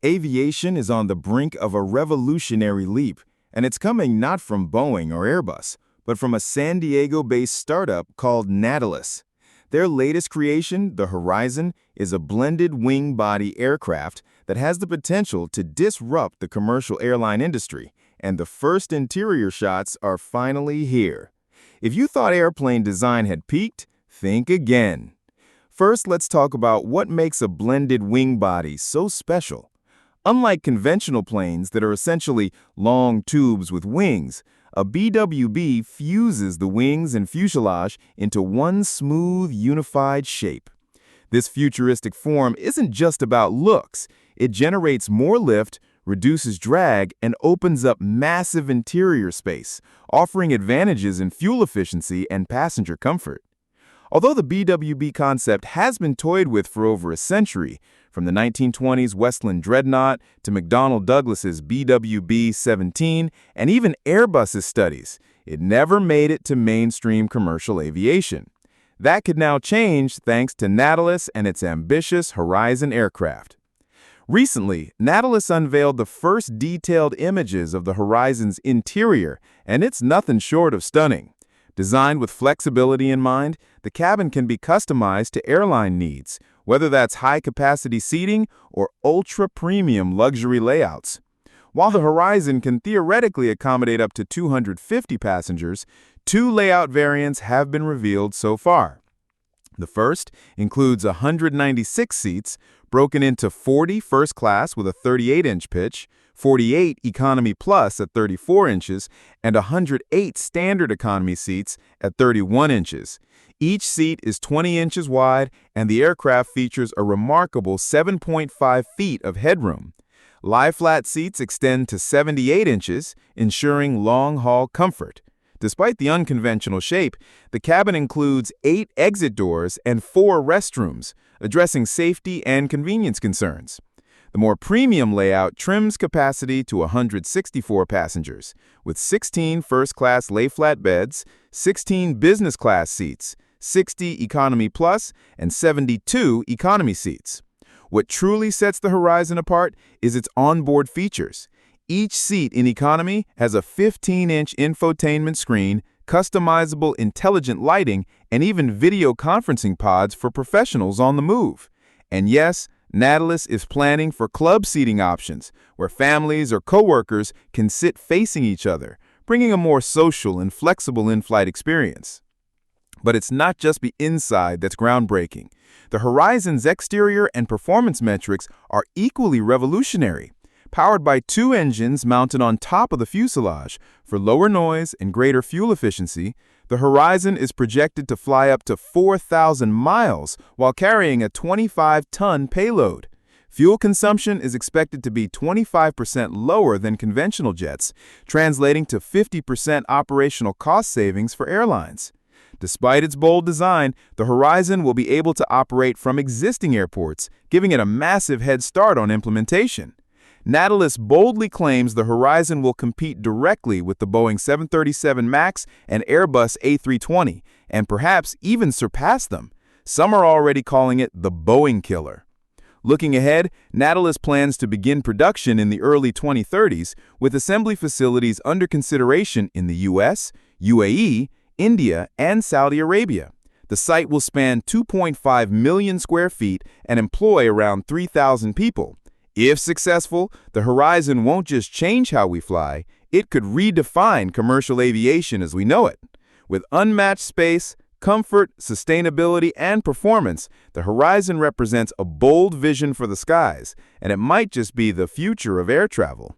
Aviation is on the brink of a revolutionary leap, and it's coming not from Boeing or Airbus, but from a San Diego-based startup called Natilus. Their latest creation, the Horizon, is a blended wing-body aircraft that has the potential to disrupt the commercial airline industry, and the first interior shots are finally here. If you thought airplane design had peaked, think again. First, let's talk about what makes a blended wing body so special. Unlike conventional planes that are essentially long tubes with wings, a BWB fuses the wings and fuselage into one smooth, unified shape. This futuristic form isn't just about looks. It generates more lift, reduces drag, and opens up massive interior space, offering advantages in fuel efficiency and passenger comfort. Although the BWB concept has been toyed with for over a century, from the 1920s Westland Dreadnought to McDonnell Douglas's BWB-17 and even Airbus's studies, it never made it to mainstream commercial aviation. That could now change thanks to Natilus and its ambitious Horizon aircraft. Recently, Natilus unveiled the first detailed images of the Horizon's interior, and it's nothing short of stunning. Designed with flexibility in mind, the cabin can be customized to airline needs, whether that's high-capacity seating or ultra-premium luxury layouts. While the Horizon can theoretically accommodate up to 250 passengers, two layout variants have been revealed so far. The first includes 196 seats, broken into 40 first class with a 38-inch pitch, 48 Economy Plus at 34 inches, and 108 Standard Economy seats at 31 inches. Each seat is 20 inches wide, and the aircraft features a remarkable 7.5 feet of headroom. Lie-flat seats extend to 78 inches, ensuring long-haul comfort. Despite the unconventional shape, the cabin includes 8 exit doors and 4 restrooms, addressing safety and convenience concerns. The more premium layout trims capacity to 164 passengers, with 16 first-class lay-flat beds, 16 business-class seats, 60 Economy Plus, and 72 economy seats. What truly sets the Horizon apart is its onboard features. Each seat in economy has a 15-inch infotainment screen, customizable intelligent lighting, and even video conferencing pods for professionals on the move. And yes, Natilus is planning for club seating options, where families or coworkers can sit facing each other, bringing a more social and flexible in-flight experience. But it's not just the inside that's groundbreaking. The Horizon's exterior and performance metrics are equally revolutionary. Powered by 2 engines mounted on top of the fuselage for lower noise and greater fuel efficiency, the Horizon is projected to fly up to 4,000 miles while carrying a 25-ton payload. Fuel consumption is expected to be 25% lower than conventional jets, translating to 50% operational cost savings for airlines. Despite its bold design, the Horizon will be able to operate from existing airports, giving it a massive head start on implementation. Natilus boldly claims the Horizon will compete directly with the Boeing 737 MAX and Airbus A320, and perhaps even surpass them. Some are already calling it the Boeing killer. Looking ahead, Natilus plans to begin production in the early 2030s, with assembly facilities under consideration in the US, UAE, India, and Saudi Arabia. The site will span 2.5 million square feet and employ around 3,000 people. If successful, the Horizon won't just change how we fly, it could redefine commercial aviation as we know it. With unmatched space, comfort, sustainability, and performance, the Horizon represents a bold vision for the skies, and it might just be the future of air travel.